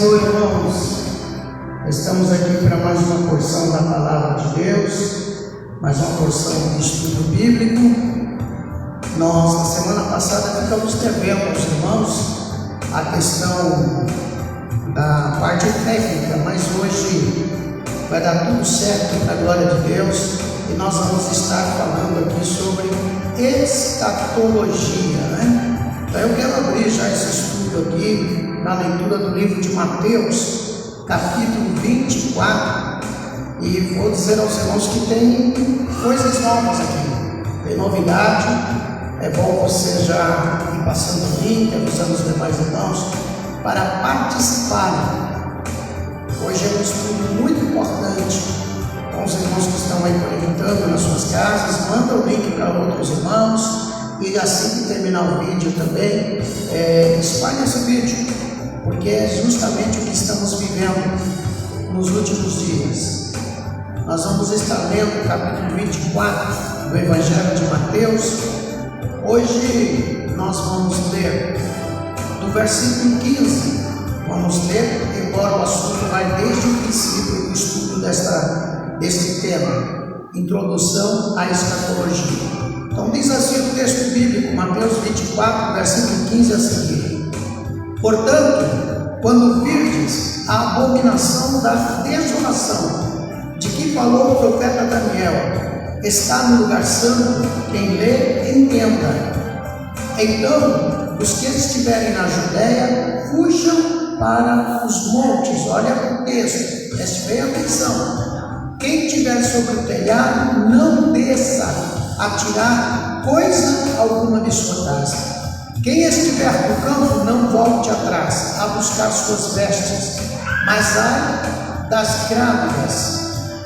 Senhor, irmãos. Estamos aqui para mais uma porção da Palavra de Deus, mais uma porção de estudo bíblico. Nós, na semana passada, ficamos devendo aos irmãos a questão da parte técnica, mas hoje vai dar tudo certo para a glória de Deus e nós vamos estar falando aqui sobre escatologia, né? Então eu quero abrir já esse estudo aqui na leitura do livro de Mateus, capítulo 24, e vou dizer aos irmãos que tem coisas novas aqui, tem novidade. É bom você já ir passando o link, avisando os demais irmãos para participarem. Hoje é um estudo muito importante. Então, os irmãos que estão aí conectando nas suas casas, manda o link para outros irmãos, e assim que terminar o vídeo também, espalhe esse vídeo, porque é justamente o que estamos vivendo nos últimos dias. Nós vamos estar lendo o capítulo 24 do Evangelho de Mateus. Hoje nós vamos ler do versículo 15. Vamos ler, embora o assunto vai desde o princípio do estudo deste tema, Introdução à Escatologia. Então diz assim o texto bíblico, Mateus 24, versículo 15 a seguir: Portanto, quando virdes a abominação da desolação, de que falou o profeta Daniel, está no lugar santo, quem lê, entenda. Então, os que estiverem na Judéia, fujam para os montes. Olha o texto, preste bem atenção. Quem estiver sobre o telhado, não desça a tirar coisa alguma de sua casa. Quem estiver no campo, não volte atrás a buscar suas vestes. Mas ai das grávidas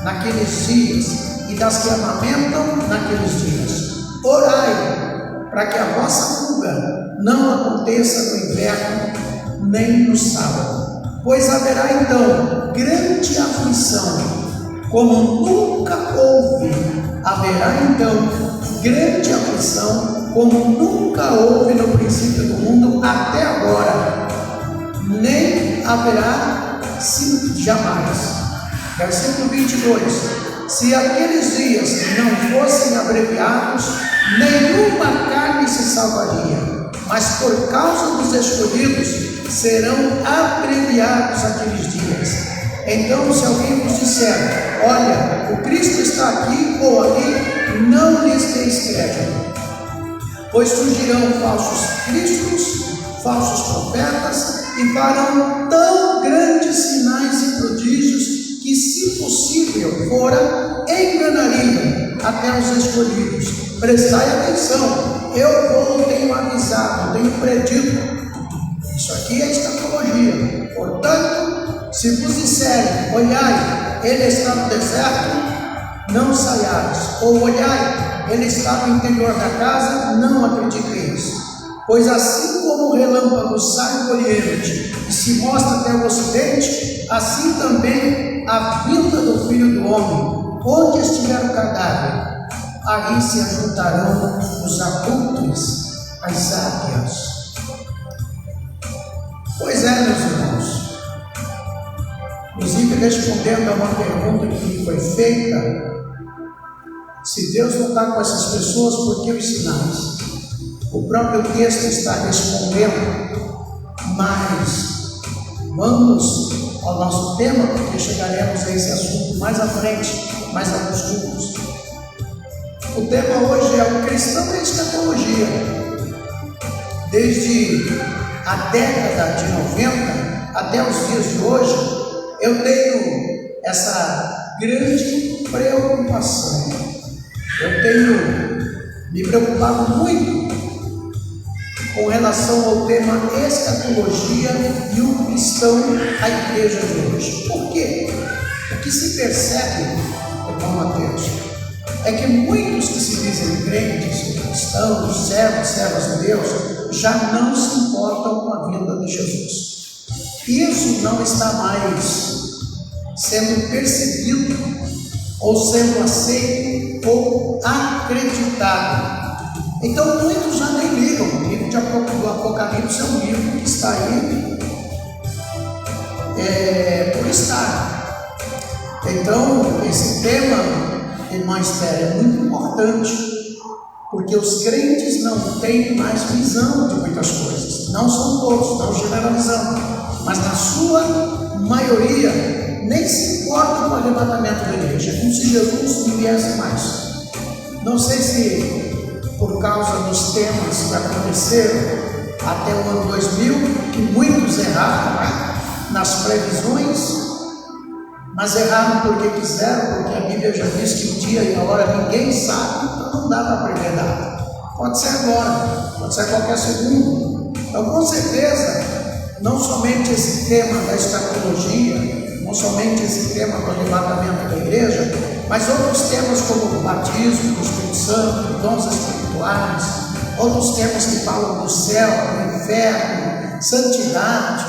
naqueles dias e das que amamentam naqueles dias. Orai para que a vossa fuga não aconteça no inverno nem no sábado, pois haverá então grande aflição, como nunca houve. Haverá então grande aflição, como nunca houve no princípio do mundo até agora, nem haverá jamais. Versículo 22: Se aqueles dias não fossem abreviados, nenhuma carne se salvaria, mas por causa dos escolhidos serão abreviados aqueles dias. Então, se alguém vos disser, olha, o Cristo está aqui ou ali, não lhes deis crédito, pois surgirão falsos cristos, falsos profetas, e farão tão grandes sinais e prodígios que, se possível fora, enganariam até os escolhidos. Prestai atenção, eu tenho avisado, tenho predito. Isso aqui é escatologia. Portanto, se vos disserem, olhai, ele está no deserto, não saiais. Ou olhai, ele está no interior da casa, não acrediteis. Pois assim como o relâmpago sai do oriente e se mostra até o ocidente, assim também a vinda do Filho do Homem. Onde estiver o cadáver, aí se ajuntarão os abutres, as águias. Pois é, meus irmãos, inclusive respondendo a uma pergunta que foi feita, se Deus não está com essas pessoas, por que os sinais? O próprio texto está respondendo, mas vamos ao nosso tema, porque chegaremos a esse assunto mais à frente, mais alguns cultos. O tema hoje é o cristão e a escatologia. Desde a década de 90 até os dias de hoje, eu tenho essa grande preocupação. Eu tenho me preocupado muito com relação ao tema escatologia e o cristão, a igreja de hoje. Por quê? O que se percebe, irmão Mateus, é que muitos que se dizem crentes, cristãos, servos de Deus, já não se importam com a vinda de Jesus. Isso não está mais sendo percebido, ou sendo aceito, ou acreditado. Então muitos já nem ligam. O livro do Apocalipse é um livro que está aí por estar. Então, esse tema, irmã Esther, é muito importante, porque os crentes não têm mais visão de muitas coisas. Não são todos, não generalizando, mas na sua maioria nem se importa com o arrebatamento da igreja. É como se Jesus não viesse mais. Não sei se por causa dos temas que aconteceram até o ano 2000, que muitos erraram, né, nas previsões, mas erraram porque quiseram, porque a Bíblia já diz que o dia e a hora ninguém sabe, então não dá para prever nada. Pode ser agora, pode ser qualquer segundo. Então, com certeza, não somente esse tema da escatologia, não somente esse tema do arrebatamento da igreja, mas outros temas como o batismo do Espírito Santo, dons espirituais, outros temas que falam do céu, do inferno, santidade,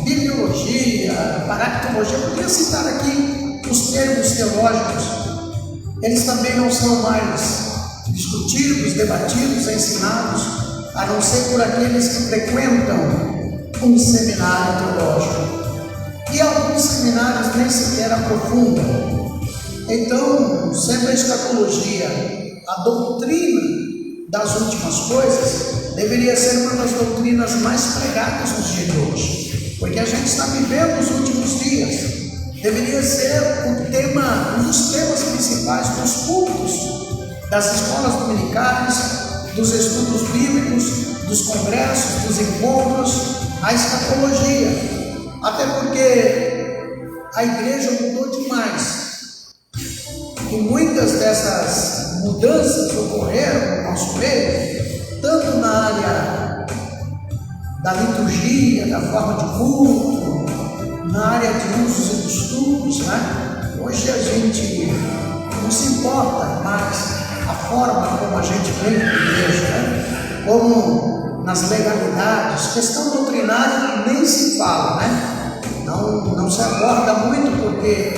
bibliologia, paractologia. Eu poderia citar aqui os termos teológicos. Eles também não são mais discutidos, debatidos, ensinados, a não ser por aqueles que frequentam um seminário teológico. E alguns seminários nem sequer aprofundam. Então, sendo a escatologia a doutrina das últimas coisas, deveria ser uma das doutrinas mais pregadas nos dias de hoje, porque a gente está vivendo os últimos dias. Deveria ser um dos temas principais dos cultos, das escolas dominicais, dos estudos bíblicos, dos congressos, dos encontros, a escatologia. Até porque a igreja mudou demais. E muitas dessas mudanças ocorreram no nosso meio, tanto na área da liturgia, da forma de culto, na área de usos e costumes, né? Hoje a gente não se importa mais a forma como a gente vem para a igreja, né? Como nas legalidades, questão doutrinária nem se fala, né? Não se aborda muito porque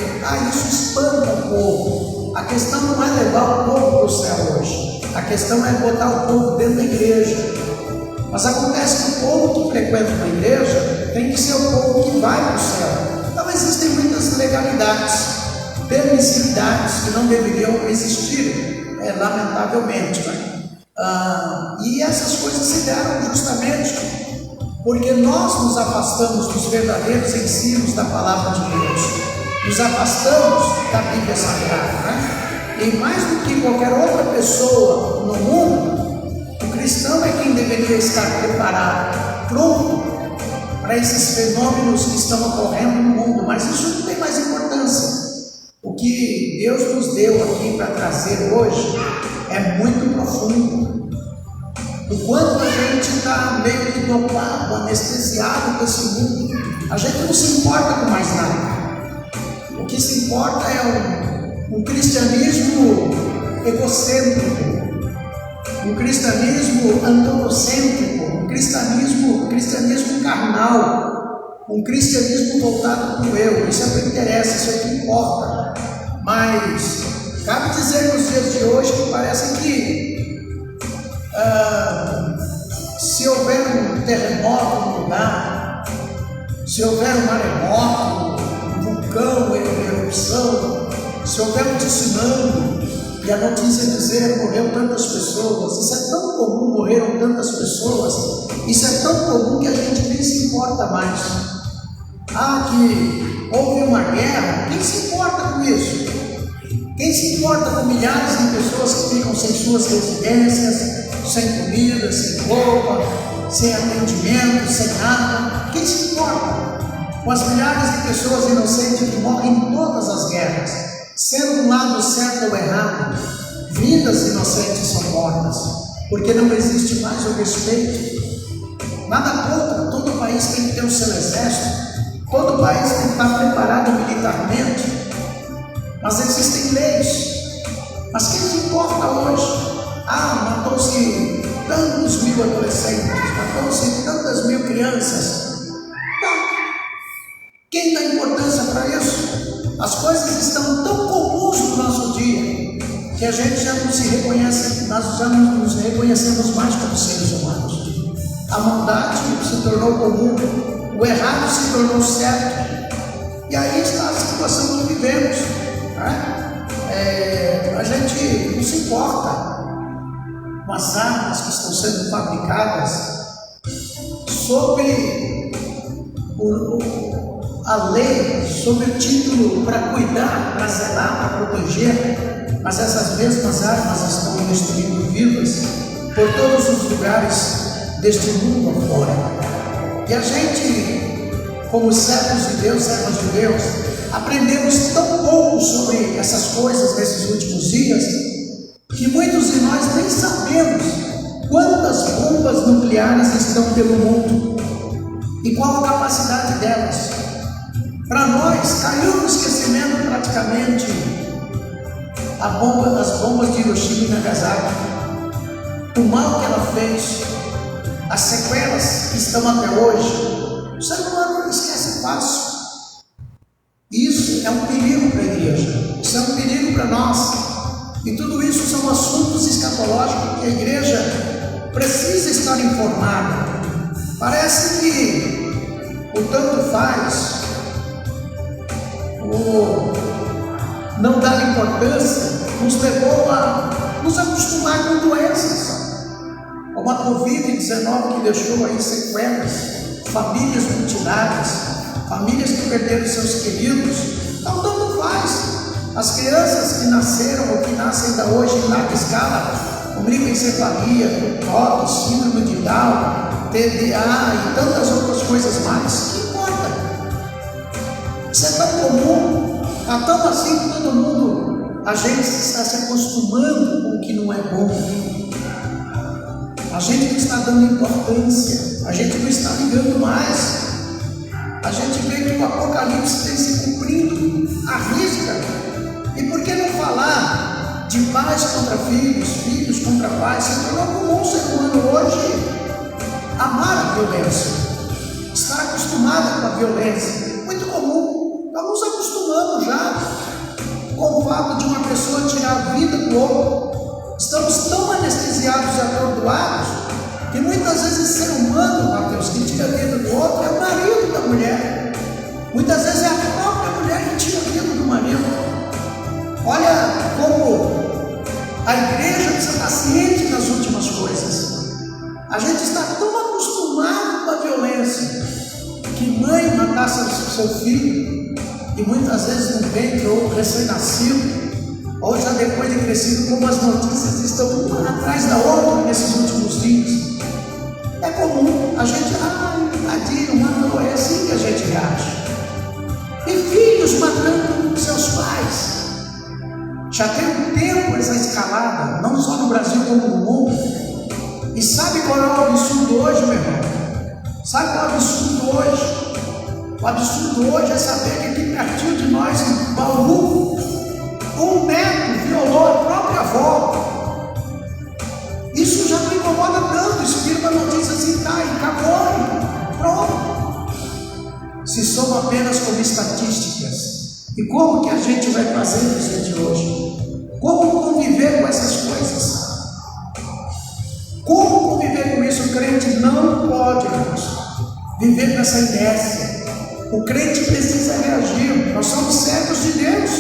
isso espanta o povo. A questão não é levar o povo para o céu hoje, a questão é botar o povo dentro da igreja. Mas acontece que o povo que frequenta a igreja tem que ser o povo que vai para o céu. Então existem muitas legalidades, permissividades que não deveriam existir, lamentavelmente, né? E essas coisas se deram justamente porque nós nos afastamos dos verdadeiros ensinos da palavra de Deus, nos afastamos da Bíblia Sagrada, né? E mais do que qualquer outra pessoa no mundo, o cristão é quem deveria estar preparado, pronto para esses fenômenos que estão ocorrendo no mundo, mas isso não tem mais importância. O que Deus nos deu aqui para trazer hoje é muito profundo. O quanto a gente está meio que dopado, anestesiado com esse mundo, a gente não se importa com mais nada. O que se importa é um cristianismo egocêntrico, um cristianismo antropocêntrico, um cristianismo carnal, um cristianismo voltado para o eu. Isso é o que interessa, isso é o que importa. Mas cabe dizer nos dias de hoje que parece que se houver um terremoto no lugar, se houver um maremoto, um vulcão em erupção, se houver um tsunami e a notícia dizer morreu tantas pessoas, isso é tão comum, morreram tantas pessoas, isso é tão comum que a gente nem se importa mais. Que houve uma guerra, quem se importa com isso? Quem se importa com milhares de pessoas que ficam sem suas residências, sem comida, sem roupa, sem atendimento, sem nada? Quem se importa com as milhares de pessoas inocentes que morrem em todas as guerras, sendo um lado certo ou errado? Vidas inocentes são mortas, porque não existe mais o respeito. Nada contra, todo país tem que ter o seu exército, todo país tem que estar preparado militarmente, mas existem leis. Mas quem se importa hoje? Matou-se tantos mil adolescentes, matou-se tantas mil crianças. Não. Quem dá importância para isso? As coisas estão tão comuns no nosso dia que a gente já não se reconhece, nós já não nos reconhecemos mais como seres humanos. A maldade se tornou comum, o O errado se tornou certo. E aí está a situação que vivemos, né? A gente não se importa com as armas que estão sendo fabricadas sobre a lei, sobre o título para cuidar, para zelar, para proteger, mas essas mesmas armas estão destruindo vidas por todos os lugares deste mundo afora. E a gente, como servos de Deus, servas de Deus, aprendemos tão pouco sobre essas coisas nesses últimos dias, que muitos de nós nem sabemos quantas bombas nucleares estão pelo mundo e qual a capacidade delas. Para nós, caiu no esquecimento praticamente as bombas de Hiroshima e Nagasaki, o mal que ela fez, as sequelas que estão até hoje. O ser humano não esquece fácil. Isso é um perigo para a igreja, isso é um perigo para nós. E tudo isso são assuntos escatológicos que a igreja precisa estar informada. Parece que o tanto faz, o não dar importância, nos levou a nos acostumar com doenças. Como a Covid-19 que deixou aí sequelas, famílias mutiladas, famílias que perderam seus queridos. Então tanto faz. As crianças que nasceram ou que nascem ainda hoje em larga escala, com microencefalia, toque, síndrome de Down, TDA e tantas outras coisas mais, que importa? Isso é tão comum, é tão assim que todo mundo, a gente está se acostumando com o que não é bom. A gente não está dando importância, a gente não está ligando mais. A gente vê que o Apocalipse tem se cumprindo à risca. E por que não falar de pais contra filhos, filhos contra pais? Se tornou comum o ser humano hoje amar a violência, estar acostumado com a violência. Muito comum. Estamos nos acostumando já com o fato de uma pessoa tirar a vida do outro. Estamos tão anestesiados e atordoados que muitas vezes o ser humano, Mateus, que tira a vida do outro é o marido da mulher. Muitas vezes é a própria mulher que tira a vida do marido. Olha como a igreja precisa estar ciente das últimas coisas. A gente está tão acostumado com a violência que mãe matasse seu filho, e muitas vezes no ventre ou recém-nascido, ou já depois de crescido, como as notícias estão uma atrás da outra nesses últimos dias. É comum a gente, invadiram, matou, é assim que a gente reage. E filhos matando seus pais. Já tem um tempo essa escalada, não só no Brasil como no mundo. E sabe qual é o absurdo hoje, meu irmão? Sabe qual é o absurdo hoje? O absurdo hoje é saber que aqui pertinho de nós, em Bauru, um neto violou a própria avó. Isso já me incomoda tanto. Isso vira uma notícia assim, tá, e acabou, pronto. Se soma apenas como estatísticas. E como que a gente vai fazer nos dias de hoje? Como conviver com essas coisas? Como conviver com isso? O crente não pode, irmãos, viver nessa inércia. O crente precisa reagir. Nós somos servos de Deus.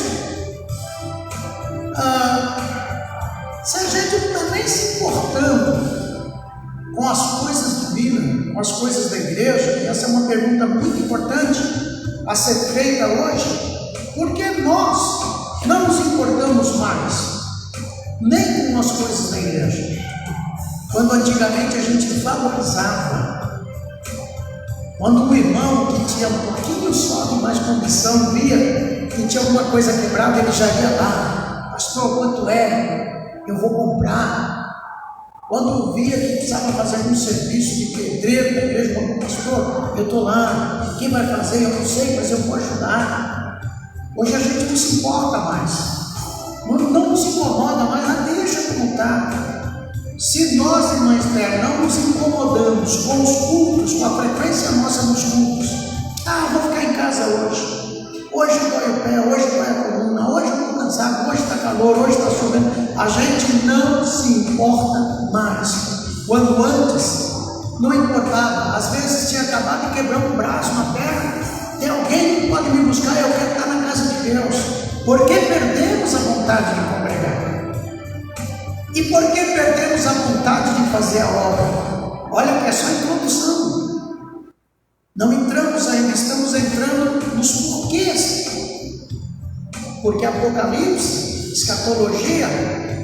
Se a gente não está nem se importando com as coisas divinas, com as coisas da igreja, e essa é uma pergunta muito importante a ser feita hoje, por que nós não nos importamos mais nem com as coisas da igreja? Quando antigamente a gente valorizava, quando um irmão que tinha um pouquinho só de mais condição via que tinha alguma coisa quebrada, ele já ia lá, pastor, quanto é? Eu vou comprar. Quando via que precisava fazer algum serviço de pedreiro da igreja, como pastor, eu estou lá, quem vai fazer? Eu não sei, mas eu vou ajudar. Hoje a gente não se importa mais, não se incomoda mais, deixa como está. Se nós, irmã Esther, não nos incomodamos com os cultos, com a frequência nossa nos cultos, vou ficar em casa hoje dói o pé, hoje dói a coluna, hoje eu estou cansado, hoje está calor, hoje está chovendo. A gente não se importa mais. Quando antes Não importava, às vezes tinha acabado de quebrar um braço, uma perna. Tem alguém que pode me buscar, eu quero estar na casa de Deus. Por que perdemos a vontade de congregar? E por que perdemos a vontade de fazer a obra? Olha que é só introdução. Não entramos ainda, estamos entrando nos porquês. Porque Apocalipse, escatologia,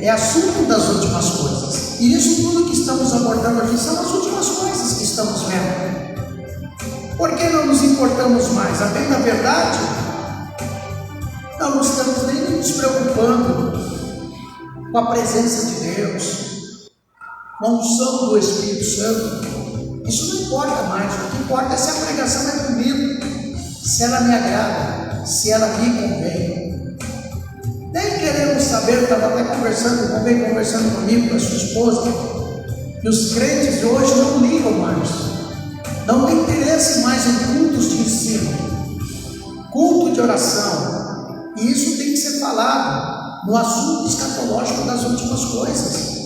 é assunto das últimas coisas. E isso tudo que estamos abordando aqui são as últimas coisas que estamos vendo. Por que não nos importamos mais? A bem da verdade, não estamos nem nos preocupando com a presença de Deus, com a unção do Espírito Santo. Isso não importa mais. O que importa é se a pregação é comigo, se ela me agrada, se ela me convém. Nem queremos saber, estava até conversando comigo, com a sua esposa, que os crentes de hoje não ligam mais. Não tem interesse mais em cultos de ensino, culto de oração. E isso tem que ser falado no assunto escatológico das últimas coisas.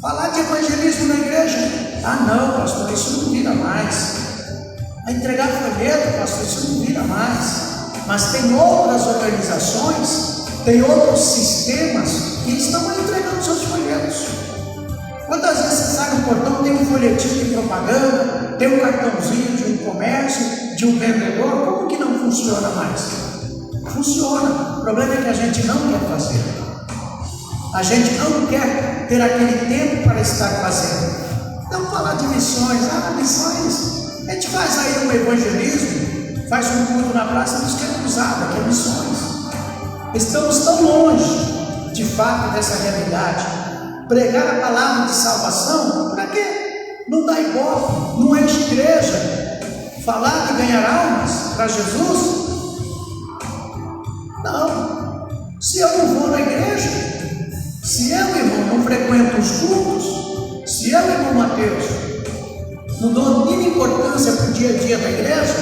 Falar de evangelismo na igreja. Ah não, pastor, isso não vira mais. A entregar folheto, pastor, isso não vira mais. Mas tem outras organizações, tem outros sistemas que estão entregando seus folhetos. Quantas vezes você sai no portão, tem um folhetinho de propaganda, tem um cartãozinho de um comércio, de um vendedor? Como que não funciona mais? Funciona. O problema é que a gente não quer fazer. A gente não quer ter aquele tempo para estar fazendo. Não falar de missões. Missões. A gente faz aí um evangelismo, faz um culto na praça, nos quer usada, que é missões. Estamos tão longe, de fato, dessa realidade. Pregar a palavra de salvação, para quê? Não dá ibope, não enche igreja. Falar de ganhar almas para Jesus? Não. Se eu não vou na igreja, se eu, irmão, não frequento os cultos, se eu, irmão Mateus, não dou a mínima importância para o dia a dia da igreja,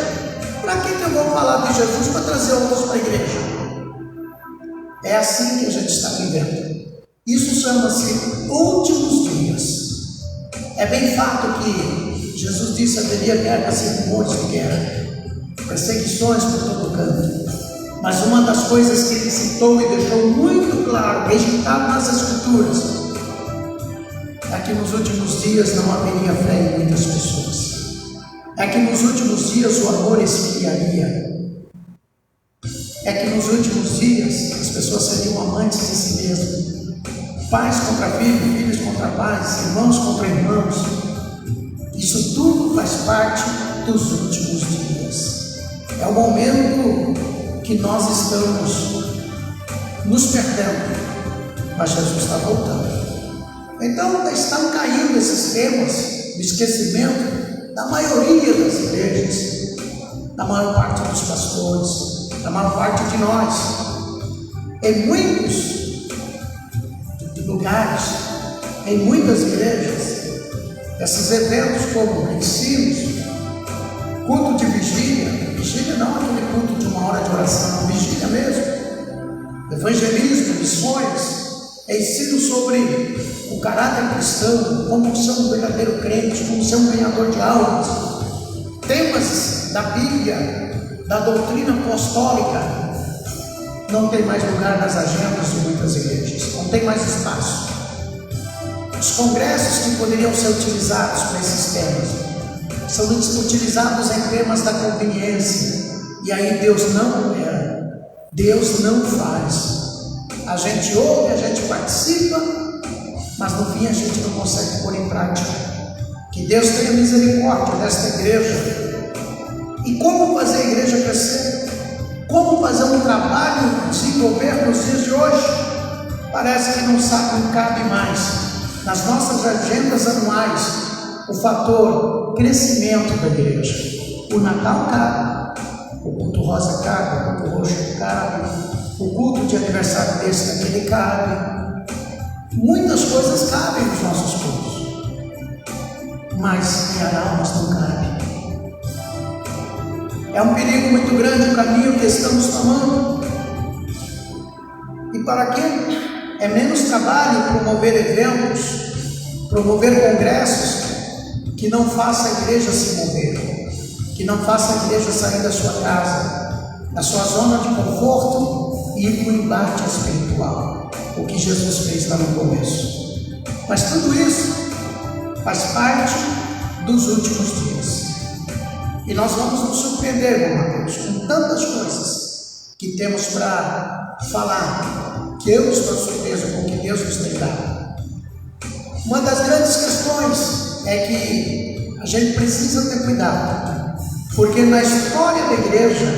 para que eu vou falar de Jesus para trazer outros para a igreja? É assim que a gente está vivendo. Isso chama-se últimos dias. É bem fato que Jesus disse que haveria guerras e rumores de guerra, perseguições por todo canto. Mas uma das coisas que ele citou e deixou muito claro, registrado nas Escrituras, é que nos últimos dias não haveria fé em muitas pessoas. É que nos últimos dias o amor esfriaria. É que nos últimos dias as pessoas seriam amantes de si mesmas. Pais contra filhos, filhos contra pais, irmãos contra irmãos. Isso tudo faz parte dos últimos dias. É o momento que nós estamos nos perdendo, mas Jesus está voltando. Então estão caindo esses temas do esquecimento da maioria das igrejas, da maior parte dos pastores, da maior parte de nós. Em muitos lugares, em muitas igrejas, esses eventos como ensinos, culto de vigília não aquele culto de uma hora de oração, vigília mesmo, evangelismo, missões, ensino sobre o caráter cristão, como ser um verdadeiro crente, como ser um ganhador de almas, temas da Bíblia, da doutrina apostólica, não tem mais lugar nas agendas de muitas igrejas, não tem mais espaço. Os congressos que poderiam ser utilizados para esses temas são utilizados em temas da conveniência, e aí Deus não opera, Deus não faz. A gente ouve, a gente participa, mas no fim a gente não consegue pôr em prática. Que Deus tenha misericórdia desta igreja. E como fazer a igreja crescer? Como fazer um trabalho desenvolver nos dias de hoje? Parece que não cabe mais nas nossas agendas anuais o fator crescimento da igreja. O Natal cabe, o culto rosa cabe, o culto roxo cabe, o culto de aniversário desse daquele cabe. Muitas coisas cabem nos nossos cultos, mas ganhar almas não cabe. É um perigo muito grande o caminho que estamos tomando. E para quem é menos trabalho promover eventos, promover congressos, que não faça a igreja se mover, que não faça a igreja sair da sua casa, da sua zona de conforto e ir para o embate espiritual, o que Jesus fez lá no começo. Mas tudo isso faz parte dos últimos dias. E nós vamos nos surpreender, meu Deus, com tantas coisas que temos para falar, que eu estou surpreso com o que Deus nos tem dado. Uma das grandes questões é que a gente precisa ter cuidado, porque na história da igreja,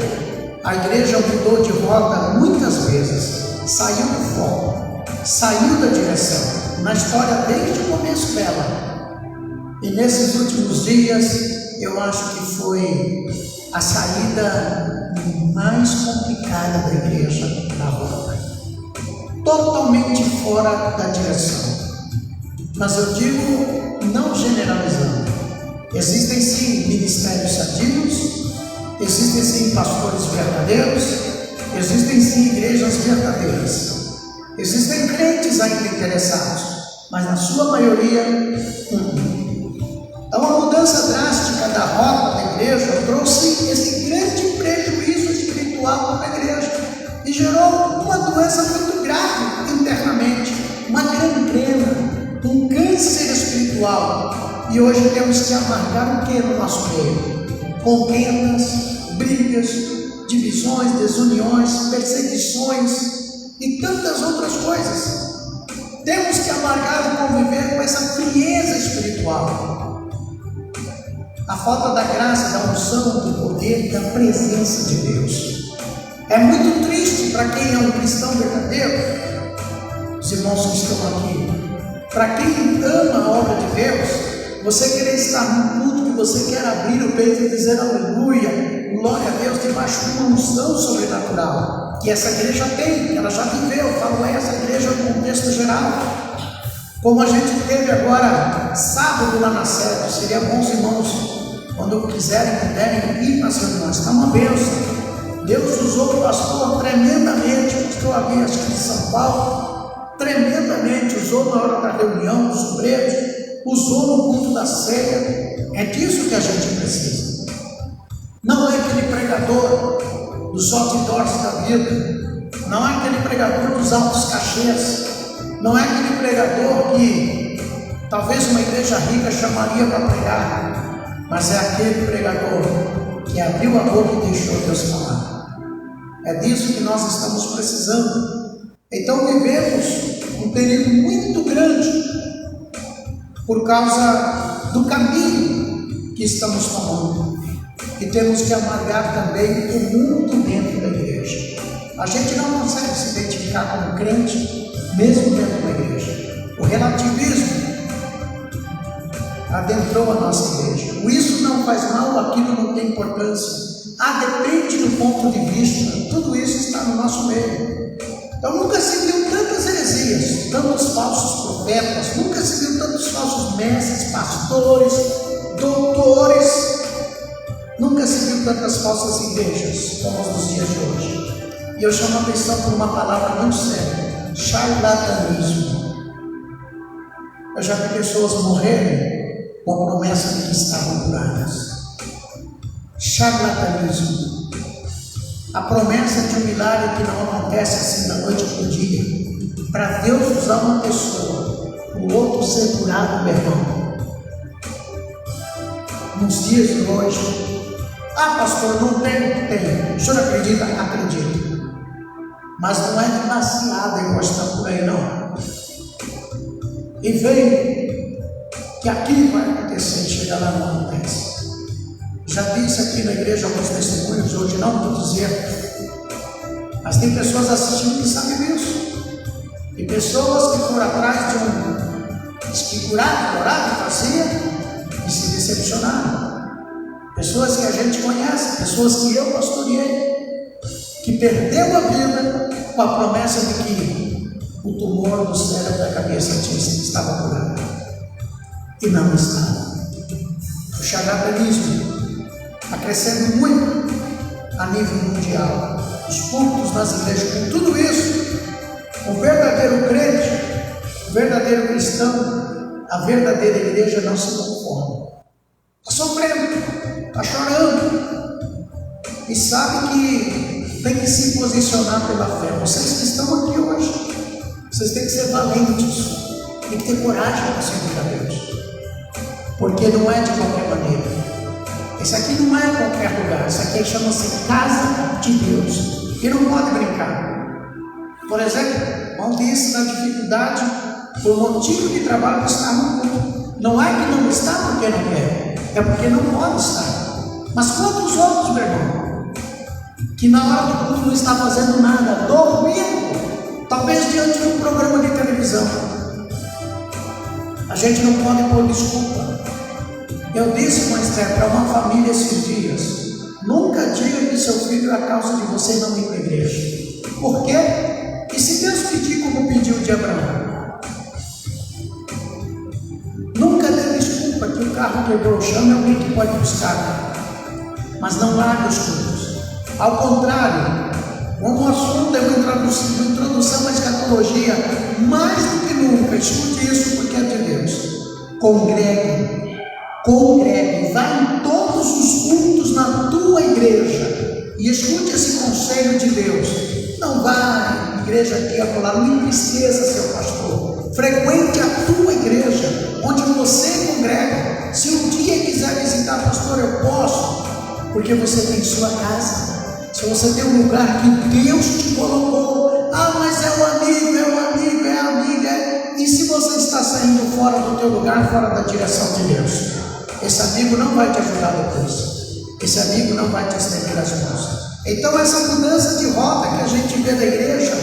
a igreja mudou de rota muitas vezes, saiu do foco, saiu da direção, na história desde o começo dela. E nesses últimos dias, eu acho que foi a saída mais complicada da igreja da rota, totalmente fora da direção. Mas eu digo, não generalizando, existem sim ministérios sadios, existem sim pastores verdadeiros, existem sim igrejas verdadeiras, existem crentes ainda interessados, mas na sua maioria, Então a mudança drástica da rota da igreja trouxe esse grande prejuízo espiritual para a igreja e gerou uma doença muito grave internamente, uma gangrena, um câncer espiritual. E hoje temos que amargar o que no nosso meio? Contendas, brigas, divisões, desuniões, perseguições e tantas outras coisas. Temos que amargar e conviver com essa frieza espiritual. A falta da graça, da unção, do poder, da presença de Deus. É muito triste para quem é um cristão verdadeiro, os irmãos que estão aqui, para quem ama a obra de Deus, você querer estar num culto que você quer abrir o peito e dizer aleluia, glória a Deus, debaixo de uma unção sobrenatural, que essa igreja tem, ela já viveu, falo essa igreja no contexto geral. Como a gente teve agora, sábado lá na sede, seria bom os irmãos, quando quiserem, puderem ir para as reuniões, está uma bênção. Deus usou o pastor tremendamente, o pastor ali, acho que de São Paulo, tremendamente, usou na hora da reunião, dos obreiros, usou no culto da ceia. É disso que a gente precisa. Não é aquele pregador dos outdoors da vida, não é aquele pregador dos altos cachês, não é aquele pregador que talvez uma igreja rica chamaria para pregar, mas é aquele pregador que abriu a boca e deixou Deus falar. É disso que nós estamos precisando. Então vivemos um período muito grande por causa do caminho que estamos tomando. E temos que amargar também o mundo dentro da igreja. A gente não consegue se identificar como crente mesmo dentro da igreja. O relativismo adentrou a nossa igreja. O isso não faz mal, aquilo não tem importância. Depende do ponto de vista. Tudo isso está no nosso meio. Então nunca se viu tantas heresias, tantos falsos profetas, nunca se viu tantos falsos mestres, pastores, doutores. Nunca se viu tantas falsas igrejas como as dos dias de hoje. E eu chamo a atenção por uma palavra muito séria: charlatanismo. Eu já vi pessoas morrerem com a promessa de que estavam curadas. Charlatanismo. A promessa de um milagre que não acontece assim da noite para o dia. Para Deus usar uma pessoa, o outro ser curado, meu irmão. Nos dias de hoje. Pastor, não tem? Tem. O senhor acredita? Acredito. Mas não é demasiado igual está por aí, não. E vem que aqui vai acontecer, chega lá não acontece. Já disse aqui na igreja alguns testemunhos, hoje não vou dizer, mas tem pessoas assistindo que sabem disso. E pessoas que foram atrás de que curaram, oraram, faziam e se decepcionaram. Pessoas que a gente conhece, pessoas que eu pastoreei, que perdeu a vida com a promessa de que o tumor do cérebro da cabeça estava curado. E não estava. O charlatanismo está crescendo muito a nível mundial. Os cultos nas igrejas, com tudo isso, o verdadeiro crente, o verdadeiro cristão, a verdadeira igreja não se conforma. está sofrendo, está chorando, e sabe que tem que se posicionar pela fé. Vocês que estão aqui hoje, vocês têm que ser valentes, tem que ter coragem para servir a Deus, porque não é de qualquer maneira. Esse aqui não é qualquer lugar, isso aqui chama-se casa de Deus, e não pode brincar. Por exemplo, vão disse na dificuldade, por motivo de trabalho, está no culto. Não é que não está porque não quer, é porque não pode estar. Mas quantos outros, meu irmão, que na hora do culto não está fazendo nada, dormindo, talvez diante de um programa de televisão. A gente não pode pôr desculpa. Eu disse com a Esther para uma família esses dias: nunca diga que seu filho é a causa de você não ir para a igreja. Por quê? E se Deus pedir como pediu de Abraão? Nunca dê desculpa que o carro quebrou, chame alguém que pode buscar, mas não largue os cultos. Ao contrário, como o assunto é uma introdução à escatologia, mais do que nunca, escute isso porque é de Deus. Congregue, vá em todos os cultos na tua igreja e escute esse conselho de Deus. Não vá à igreja aqui a colar, não entristeça seu pastor. Frequente a tua igreja, onde você congrega. Se um dia quiser visitar, pastor, eu posso, porque você tem sua casa. Se você tem um lugar que Deus te colocou, mas é um amigo, é a amiga. E se você está saindo fora do teu lugar, fora da direção de Deus, esse amigo não vai te ajudar depois. Esse amigo não vai te estender as mãos. Então essa mudança de rota que a gente vê da igreja,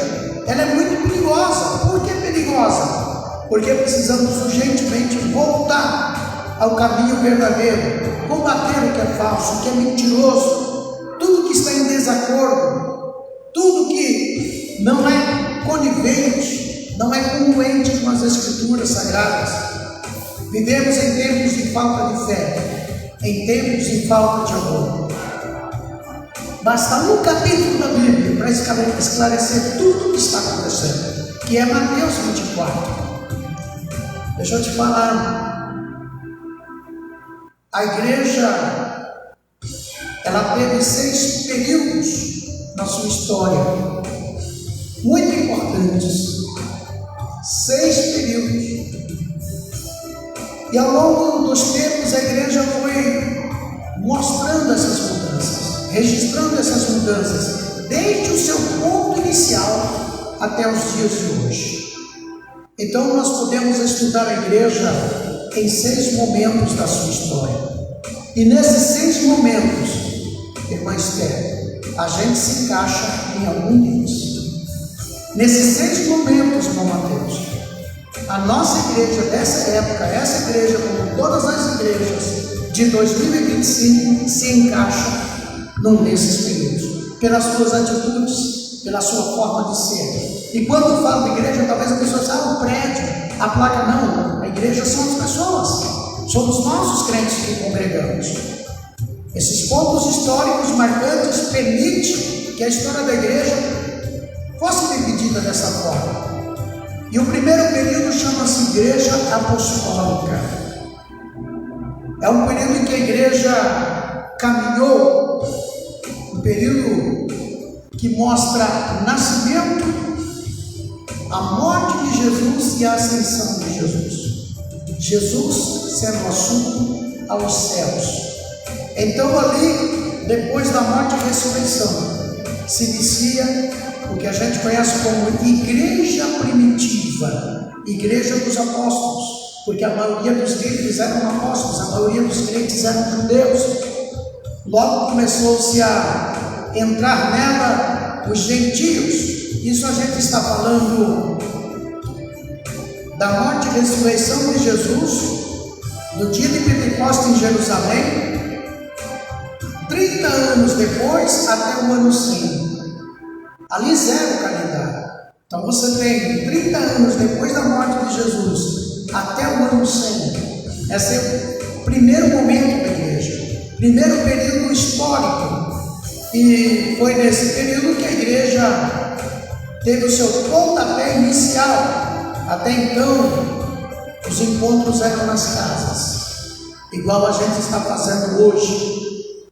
ela é muito perigosa. Por que perigosa? Porque precisamos urgentemente voltar ao caminho verdadeiro, combater o que é falso, o que é mentiroso, tudo que está em desacordo, tudo que não é conivente, não é congruente com as escrituras sagradas. Vivemos em tempos de falta de fé, em tempos de falta de amor. Basta um capítulo da Bíblia para esclarecer tudo o que está acontecendo, que é Mateus 24. Deixa eu te falar, a igreja, ela teve 6 períodos na sua história, muito importantes, 6 períodos, e ao longo dos tempos a igreja foi mostrando essas mudanças, registrando essas mudanças, desde o seu ponto inicial até os dias de hoje. Então nós podemos estudar a igreja em 6 momentos da sua história, e nesses 6 momentos, irmã Esther, a gente se encaixa em algum deles. Nesses 6 momentos, irmão Mateus, a nossa igreja dessa época, essa igreja, como todas as igrejas de 2025, se encaixa num desses períodos, pelas suas atitudes, pela sua forma de ser. E quando eu falo de igreja, talvez a pessoa saiba o prédio, a placa. Não, a igreja são as pessoas, somos nós os crentes que congregamos. Esses pontos históricos marcantes permitem que a história da igreja fosse dividida dessa forma. E o primeiro período chama-se Igreja Apostólica. É um período em que a igreja caminhou, um período que mostra o nascimento, a morte de Jesus e a ascensão de Jesus. Jesus sendo assunto aos céus. Então ali, depois da morte e ressurreição, se inicia o que a gente conhece como igreja primitiva, igreja dos apóstolos, porque a maioria dos líderes eram apóstolos, a maioria dos crentes eram judeus. Logo começou-se a entrar nela os gentios. Isso a gente está falando da morte e ressurreição de Jesus, do dia de Pentecostes em Jerusalém, 30 anos depois até o ano 100. Ali zero o calendário. Então você tem 30 anos depois da morte de Jesus até o ano 100. Esse é o primeiro momento da igreja, primeiro período histórico. E foi nesse período que a igreja teve o seu pontapé inicial. Até então, os encontros eram nas casas. igual a gente está fazendo hoje.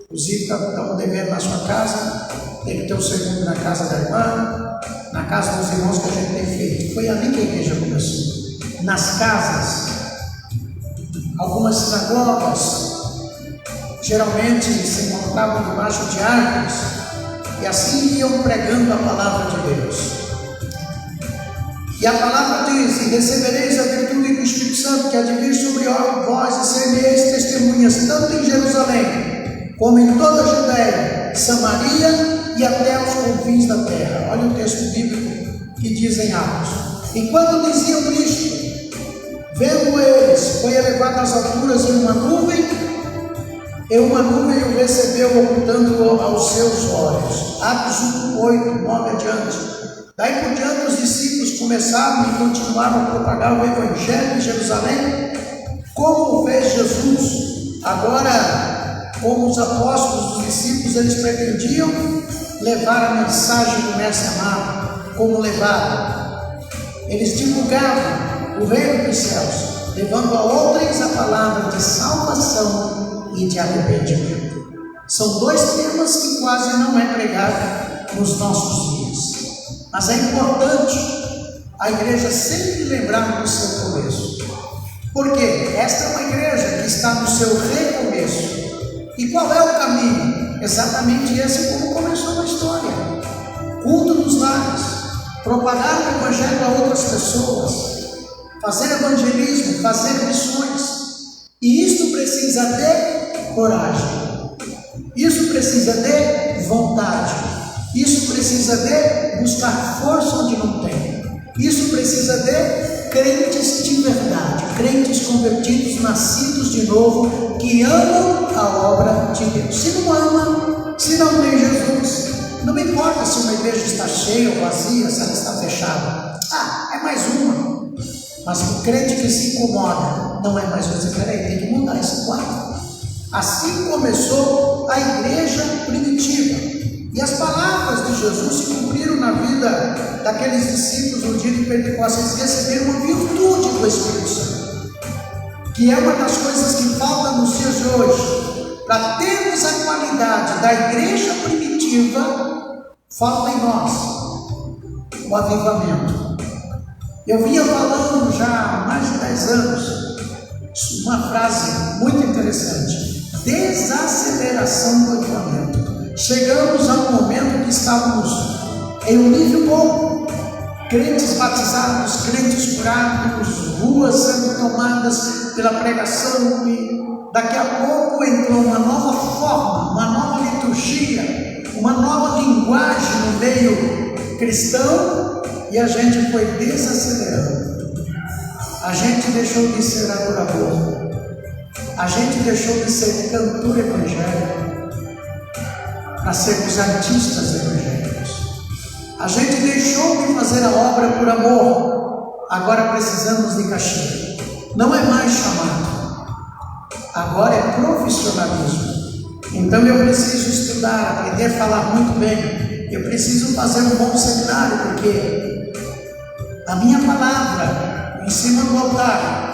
Inclusive, estamos devendo na sua casa, tem que ter o segundo na casa da irmã, na casa dos irmãos que a gente tem feito. Foi ali que a igreja começou. Nas casas, algumas sinagogas, geralmente se encontravam debaixo de árvores, e assim iam pregando a palavra de Deus. E a palavra diz: e recebereis a virtude do Espírito Santo, que há de vir sobre vós, e sereis testemunhas, tanto em Jerusalém, como em toda a Judéia, Samaria e até os confins da terra. Olha o texto bíblico que diz em Atos. E quando diziam isto, vendo eles, foi elevado às alturas em uma nuvem, e uma nuvem o recebeu, ocultando-o aos seus olhos. Atos 1, 8, 9 adiante. Daí por diante os discípulos começaram e continuaram a propagar o Evangelho em Jerusalém, como fez Jesus. Agora, como os apóstolos, os discípulos, eles pretendiam levar a mensagem do Mestre amado, como levaram. Eles divulgavam o reino dos céus, levando a outros a palavra de salvação e de arrependimento. São dois temas que quase não é pregado nos nossos dias. Mas é importante a igreja sempre lembrar do seu começo. Porque esta é uma igreja que está no seu recomeço. E qual é o caminho? Exatamente esse como começou a história. Culto nos lares, propagar o evangelho a outras pessoas, fazer evangelismo, fazer missões. E isso precisa de coragem. Isso precisa de vontade. Isso precisa de buscar força onde não tem. Isso precisa de crentes de verdade, crentes convertidos, nascidos de novo, que amam a obra de Deus. Se não ama, se não tem Jesus, não importa se uma igreja está cheia ou vazia, se ela está fechada. É mais uma. Mas o crente que se incomoda não é mais uma. Peraí, tem que mudar esse quadro. Assim começou a igreja primitiva. E as palavras de Jesus se cumpriram na vida daqueles discípulos no dia de Pentecostes. Eles receberam uma virtude do Espírito Santo, que é uma das coisas que falta nos dias de hoje. Para termos a qualidade da igreja primitiva, falta em nós o avivamento. Eu vinha falando já há mais de 10 anos uma frase muito interessante: desaceleração do avivamento. Chegamos a um momento que estávamos em um nível bom, crentes batizados, crentes curados, ruas sendo tomadas pela pregação, e daqui a pouco entrou uma nova forma, uma nova liturgia, uma nova linguagem no meio cristão, e a gente foi desacelerando. A gente deixou de ser adorador, a gente deixou de ser cantor evangélico para sermos artistas evangélicos. A gente deixou de fazer a obra por amor, agora precisamos de cachê. Não é mais chamado, agora é profissionalismo. Então eu preciso estudar, aprender a falar muito bem. Eu preciso fazer um bom seminário, porque a minha palavra em cima do altar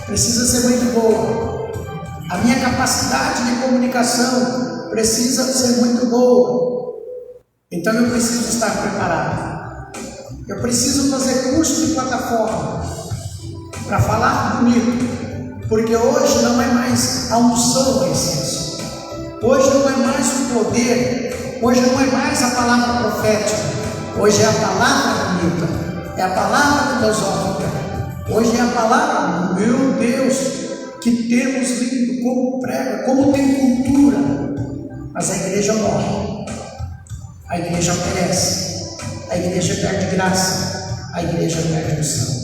precisa ser muito boa. A minha capacidade de comunicação precisa ser muito boa. Então eu preciso estar preparado. Eu preciso fazer curso de plataforma para falar bonito, porque hoje não é mais a unção da essência. Hoje não é mais o poder. Hoje não é mais a palavra profética. Hoje é a palavra bonita, é a palavra filosófica. Hoje é a palavra, meu Deus, que temos lido, como prega, como tem cultura. Mas a igreja morre, a igreja perece, a igreja perde graça, a igreja perde missão.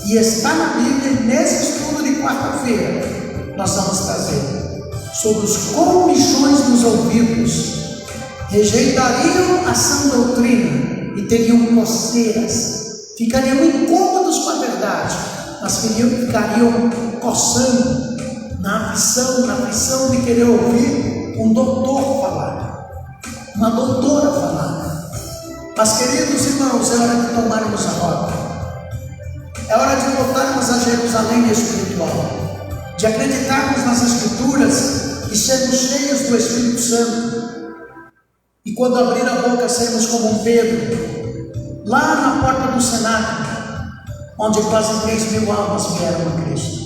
E está na Bíblia, nesse estudo de quarta-feira, nós vamos trazer sobre os comichões dos ouvidos, rejeitariam a sã doutrina e teriam coceiras, ficariam incômodos com a verdade, mas ficariam coçando na aflição de querer ouvir um doutor falar, uma doutora falar. Mas, queridos irmãos, é hora de tomarmos a rota, é hora de voltarmos a Jerusalém espiritual, de acreditarmos nas Escrituras e sermos cheios do Espírito Santo. E quando abrir a boca, sermos como um Pedro, lá na porta do cenáculo, onde quase 3.000 almas vieram a Cristo.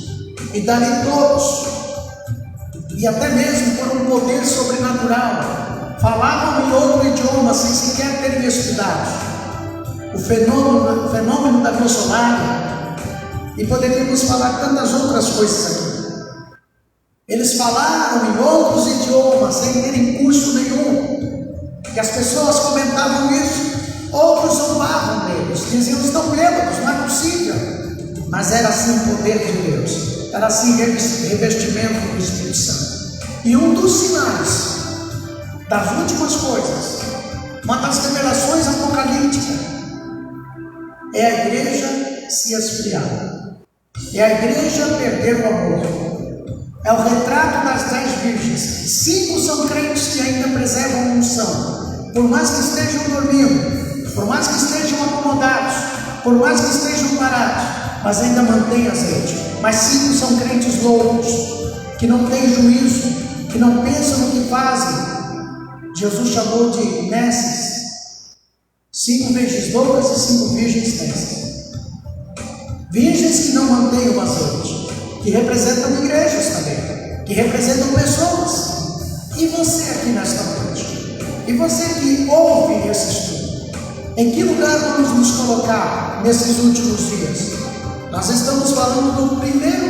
E dali todos, e até mesmo por um poder sobrenatural, falavam em outro idioma sem sequer terem estudado. O fenômeno da glossolária, e poderíamos falar tantas outras coisas aqui. Eles falaram em outros idiomas sem terem curso nenhum, que as pessoas comentavam isso, outros zombavam deles, diziam: estão bêbados, não é possível. Mas era assim o poder de Deus, era assim revestimento do Espírito Santo. E um dos sinais das últimas coisas, uma das revelações apocalípticas, é a igreja se esfriar, é a igreja perder o amor. É o retrato das 10 virgens. 5 são crentes que ainda preservam a unção, por mais que estejam dormindo, por mais que estejam acomodados, por mais que estejam parados, mas ainda mantêm azeite. Mas 5 são crentes loucos, que não têm juízo, que não pensam no que fazem. Jesus chamou de nesses. 5 virgens loucas e 5 virgens nesses. Virgens que não mantêm o azeite, que representam igrejas também, que representam pessoas. E você aqui nesta noite, e você que ouve esse estudo, em que lugar vamos nos colocar nesses últimos dias? Nós estamos falando do primeiro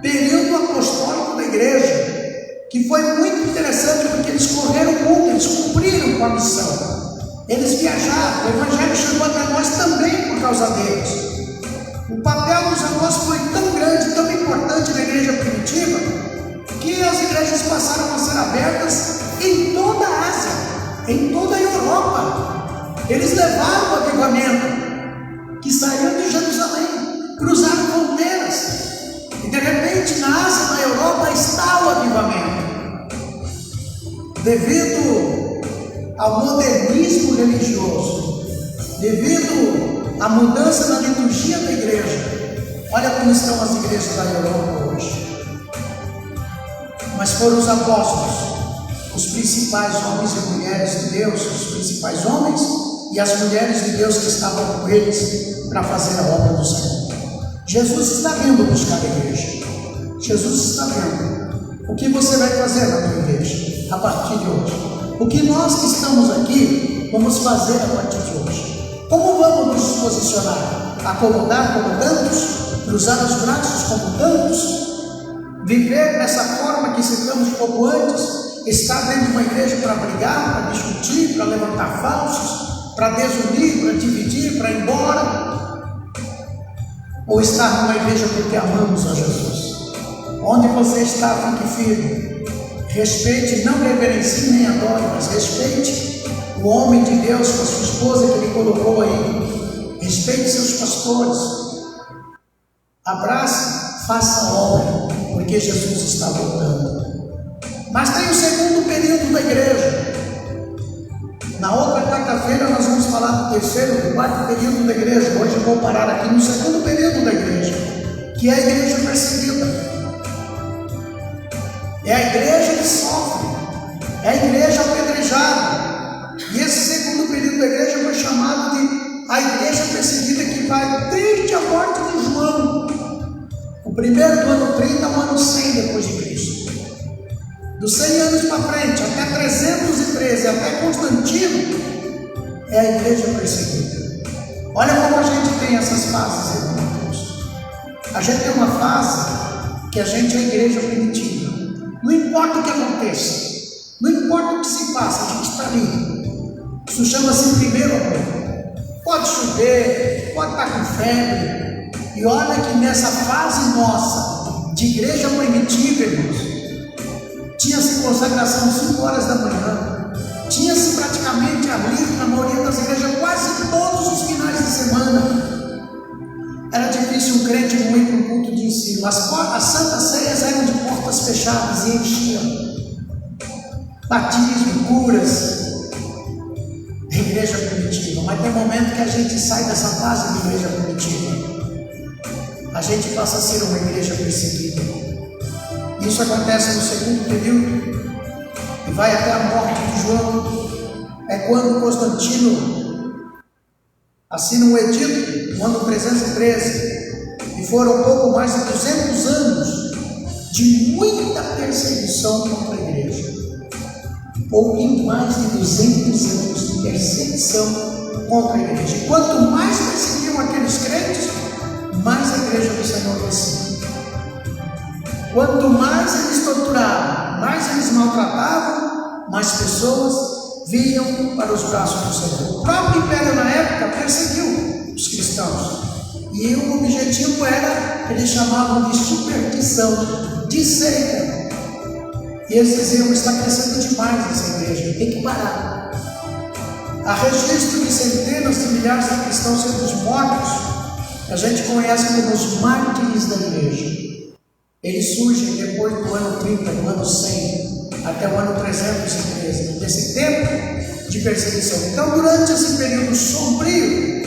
período apostólico da igreja, que foi muito interessante porque eles correram o mundo, eles cumpriram com a missão, eles viajaram, o evangelho chegou até nós também por causa deles. O papel dos apóstolos foi tão grande, tão importante na igreja primitiva, que as igrejas passaram a ser abertas em toda a Ásia, em toda a Europa. Eles levaram o avivamento, que saiu de Jerusalém, cruzaram fronteiras, e de repente na Ásia, na Europa, está o avivamento. Devido ao modernismo religioso, devido à mudança na liturgia da igreja, olha como estão as igrejas da Europa hoje. Mas foram os apóstolos, os principais homens e mulheres de Deus, os principais homens e as mulheres de Deus que estavam com eles para fazer a obra do Senhor. Jesus está vindo buscar a igreja. Jesus está vendo. O que você vai fazer na tua igreja a partir de hoje? O que nós que estamos aqui vamos fazer a partir de hoje? Como vamos nos posicionar? Acomodar como tantos? Cruzar os braços como tantos? Viver dessa forma que citamos pouco antes? Estar dentro de uma igreja para brigar, para discutir, para levantar falsos, para desunir, para dividir, para ir embora? Ou estar numa igreja porque amamos a Jesus? Onde você está, fique firme. Respeite, não reverencie nem adore, mas respeite o homem de Deus com a sua esposa que ele colocou aí. Respeite seus pastores. Abrace, faça a obra, porque Jesus está voltando. Mas tem o segundo período da igreja. Na outra quarta-feira nós vamos falar do terceiro e quarto período da igreja. Hoje eu vou parar aqui no segundo período da igreja, que é a igreja perseguida. É a igreja que sofre, é a igreja apedrejada. E esse segundo período da igreja foi chamado de a igreja perseguida, que vai desde a morte de João, o primeiro do ano 30 ao ano 100 depois de Cristo. Dos 100 anos para frente, até 313, até Constantino, é a igreja perseguida. Olha como a gente tem essas fases, irmãos. A gente tem uma fase que a gente é a igreja primitiva. Não importa o que aconteça, não importa o que se passa, a gente está ali. Isso chama-se primeiro amor. Pode chover, pode estar com febre. E olha que nessa fase nossa, de igreja primitiva, irmãos, tinha-se consagração 5 horas da manhã, tinha-se praticamente abrido na maioria das igrejas quase todos os finais de semana. Era difícil um crente não ir para o culto de ensino. As santas ceias eram de portas fechadas e enchiam. Batismo, curas, igreja primitiva. Mas tem momento que a gente sai dessa fase de igreja primitiva. a gente passa a ser uma igreja perseguida. Isso acontece no segundo período e vai até a morte de João. É quando Constantino assina um edito no ano 313, e foram pouco mais de 200 anos de muita perseguição contra a igreja. Pouquinho mais de 200 anos de perseguição contra a igreja. E quanto mais perseguiam aqueles crentes, mais a igreja do Senhor crescia. Quanto mais eles torturavam, mais eles maltratavam, mais pessoas vinham para os braços do Senhor. O próprio império na época perseguiu os cristãos. E o objetivo era, eles chamavam de superstição, de seita. E eles diziam, está crescendo demais essa igreja, tem que parar. Há registro de centenas de milhares de cristãos sendo mortos, que a gente conhece como os mártires da igreja. Eles surgem depois do ano 30, do ano 100, até o ano 313, desse tempo de perseguição. Então, durante esse período sombrio,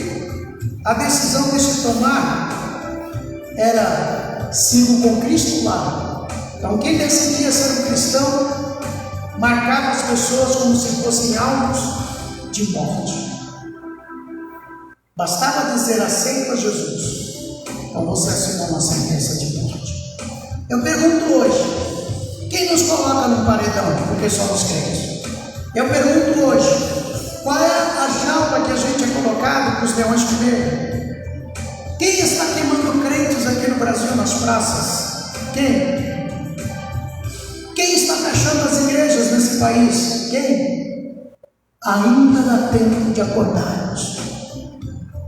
a decisão de se tomar era sigo com Cristo lá. Então, quem decidia ser um cristão marcava as pessoas como se fossem alvos de morte. Bastava dizer aceito a Jesus, então você assinou uma sentença de morte. Eu pergunto hoje, quem nos coloca no paredão porque somos crentes? Eu pergunto hoje, qual é a jaula que a gente é colocado para os leões comerem? Quem está queimando crentes aqui no Brasil, nas praças? Quem? Quem está fechando as igrejas nesse país? Quem? Ainda dá tempo de acordarmos.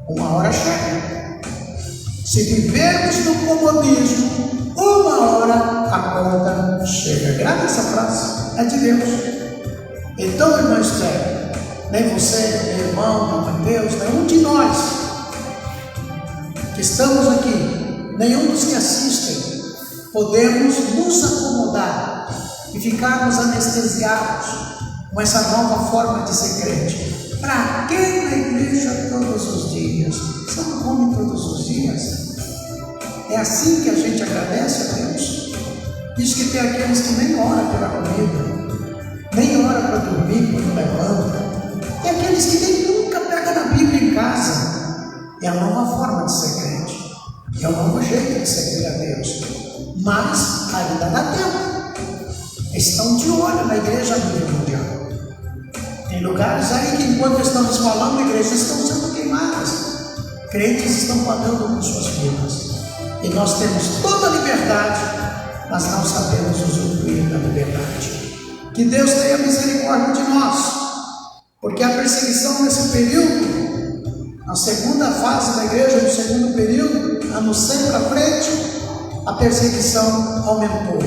Uma hora chega. Se vivermos no comodismo, uma hora a conta chega. Grave essa frase, é de Deus. Então, irmão Esther, nem você, meu irmão, meu Deus, nenhum de nós que estamos aqui, nenhum dos que assistem, podemos nos acomodar e ficarmos anestesiados com essa nova forma de ser crente. Para que na igreja todos os dias? Você não come todos os dias? É assim que a gente agradece a Deus? Diz que tem aqueles que nem oram pela comida, nem oram para dormir quando levanta. E aqueles que nem nunca pegam na Bíblia em casa. É a nova forma de ser crente. É o novo jeito de servir a Deus. Mas ainda dá tempo. Estão de olho na igreja a nível mundial. Tem lugares aí que enquanto estamos falando, igrejas estão sendo queimadas. Crentes estão pagando com suas vidas. E nós temos toda a liberdade, mas não sabemos usufruir da liberdade. Que Deus tenha misericórdia de nós. Porque a perseguição nesse período, na segunda fase da igreja, no segundo período, ano 100 para frente, a perseguição aumentou.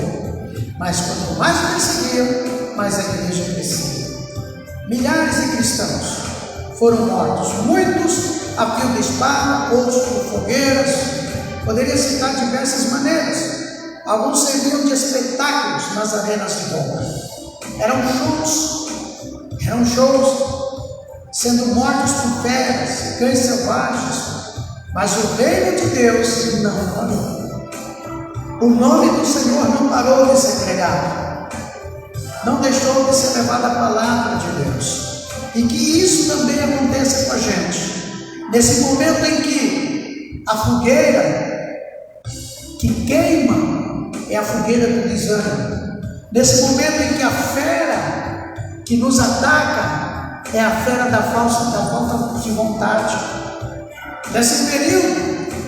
Mas quanto mais perseguiam, mais a igreja crescia. Milhares de cristãos foram mortos, muitos a fio de espada, outros por fogueiras. Poderia citar diversas maneiras. Alguns serviam de espetáculos nas arenas de Roma. Eram shows sendo mortos por feras, cães selvagens. Mas o reino de Deus não parou. O nome do Senhor não parou de ser pregado. Não deixou de ser levada a palavra de Deus. E que isso também aconteça com a gente. Nesse momento em que a fogueira que queima é a fogueira do desânimo. Nesse momento em que a fera que nos ataca é a fera da falta de vontade. Nesse período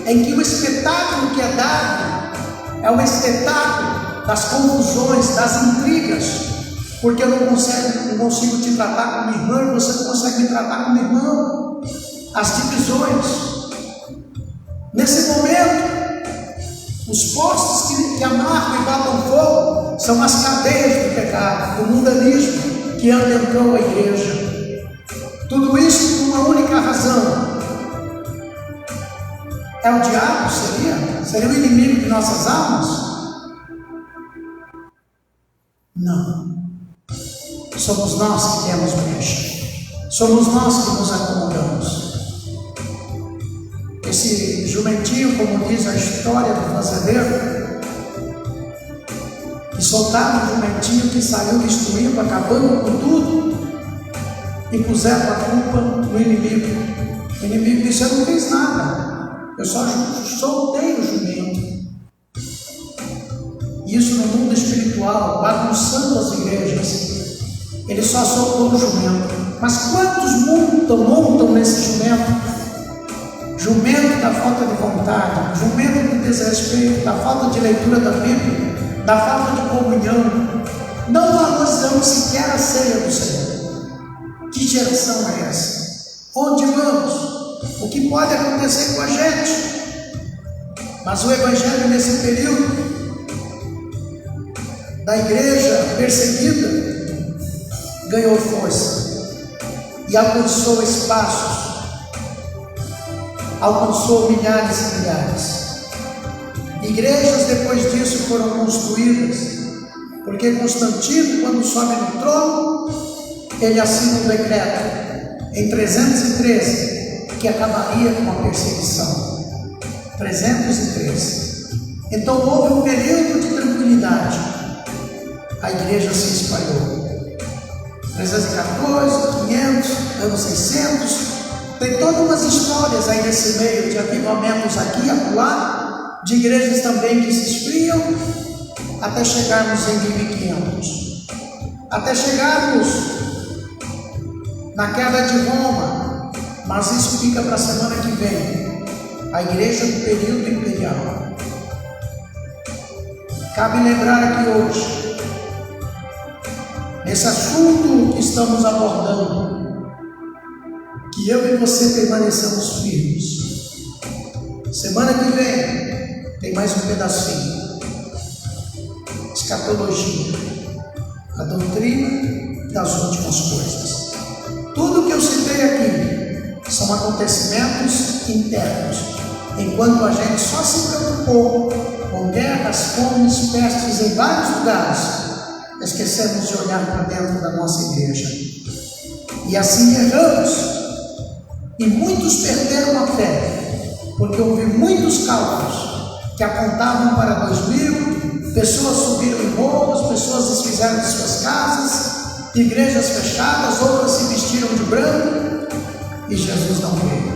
em que o espetáculo que é dado é um espetáculo das confusões, das intrigas, porque eu não consigo te tratar como irmão, você não consegue me tratar como irmão. As divisões. Nesse momento, os postos que amarram e batam fogo são as cadeias do pecado, do mundanismo que adentrou a igreja. Tudo isso por uma única razão. É o diabo, seria o inimigo de nossas almas? Não. Somos nós que temos brecha. Somos nós que nos acomodamos. Esse jumentinho, como diz a história do fazendeiro, que soltaram um jumentinho que saiu destruindo, acabando com tudo, e puseram a culpa no inimigo. O inimigo disse: eu não fiz nada, eu só soltei o jumento. Isso no mundo espiritual, bagunçando as igrejas. Ele só soltou o jumento. Mas quantos montam nesse jumento? Jumento da falta de vontade, jumento do desrespeito, da falta de leitura da Bíblia, da falta de comunhão. Não valorizamos sequer a ceia do Senhor. Que geração é essa? Onde vamos? O que pode acontecer com a gente? Mas o Evangelho nesse período da igreja perseguida ganhou força e alcançou espaços, alcançou milhares e milhares. Igrejas depois disso foram construídas, porque Constantino, quando sobe no trono, ele assina um decreto em 313 que acabaria com a perseguição. 313. Então houve um período de tranquilidade. A igreja se espalhou. 314, 500, anos 600. Tem todas umas histórias aí nesse meio de avivamentos aqui e acolá, de igrejas também que se esfriam, até chegarmos em 1500. Até chegarmos na queda de Roma. Mas isso fica para a semana que vem. A igreja do período imperial. Cabe lembrar aqui hoje, nesse assunto que estamos abordando, que eu e você permaneçamos firmes. Semana que vem tem mais um pedacinho. Escatologia, a doutrina das últimas coisas. Tudo que eu citei aqui são acontecimentos internos, enquanto a gente só se preocupou com guerras, fomes, pestes em vários lugares, esquecemos de olhar para dentro da nossa igreja. E assim erramos. E muitos perderam a fé, porque houve muitos cálculos que apontavam para 2000, pessoas subiram em morros, pessoas desfizeram de suas casas, igrejas fechadas, outras se vestiram de branco, e Jesus não veio.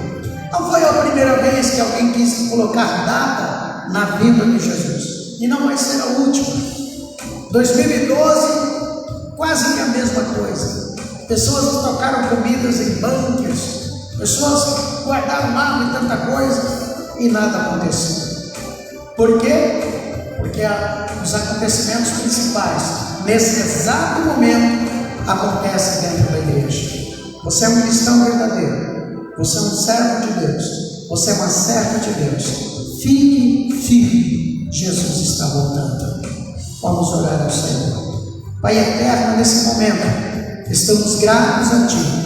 Não foi a primeira vez que alguém quis colocar data na vida de Jesus, e não vai ser a última. 2012, quase que a mesma coisa. Pessoas tocaram comidas em bunkers, pessoas guardaram água e tanta coisa, e nada aconteceu. Por quê? Porque os acontecimentos principais, nesse exato momento, acontecem dentro da igreja. Você é um cristão verdadeiro, você é um servo de Deus, você é uma serva de Deus. Fique firme, Jesus está voltando. Vamos orar ao Senhor. Pai eterno, nesse momento, estamos gratos a Ti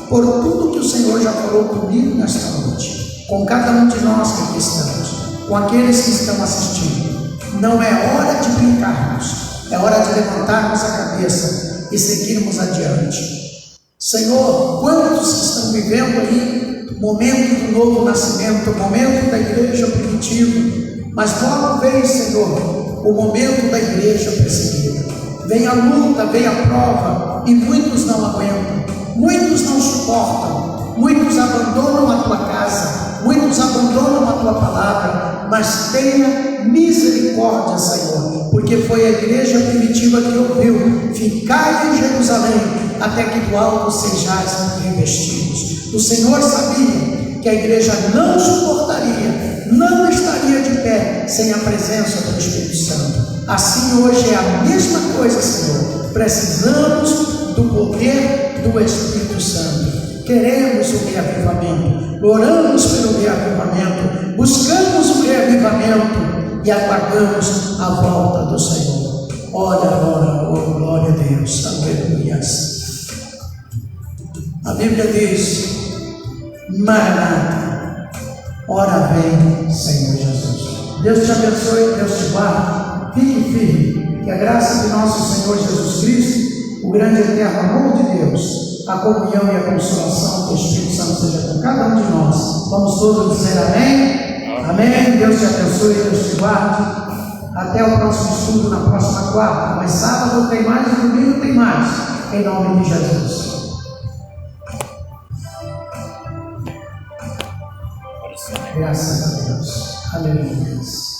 por tudo que o Senhor já falou comigo nesta noite, com cada um de nós que aqui estamos, com aqueles que estão assistindo. Não é hora de brincarmos, é hora de levantarmos a cabeça e seguirmos adiante. Senhor, quantos que estão vivendo aí momento do novo nascimento, momento da igreja primitiva, mas logo vem, Senhor, o momento da igreja perseguida. Vem a luta, vem a prova, e muitos não aguentam, muitos não suportam, muitos abandonam a Tua casa, muitos abandonam a Tua palavra, mas tenha misericórdia, Senhor, porque foi a igreja primitiva que ouviu: ficai em Jerusalém, até que do alto sejais revestidos. O Senhor sabia que a igreja não suportaria, não estaria de pé sem a presença do Espírito Santo. Assim hoje é a mesma coisa, Senhor. Precisamos do poder do Espírito Santo. Queremos o reavivamento, oramos pelo reavivamento, buscamos o reavivamento e aguardamos a volta do Senhor. Ora, oh glória a Deus, aleluia. A Bíblia diz: Maranata, ora vem, Senhor Jesus. Deus te abençoe, Deus te guarde. Fique firme, que a graça de nosso Senhor Jesus Cristo, o grande e eterno amor de Deus, a comunhão e a consolação do Espírito Santo seja com cada um de nós. Vamos todos dizer amém? Amém? Deus te abençoe, Deus te guarde. Até o próximo estudo na próxima quarta. Mas sábado tem mais e domingo tem mais. Em nome de Jesus. Graças a Deus. Aleluia.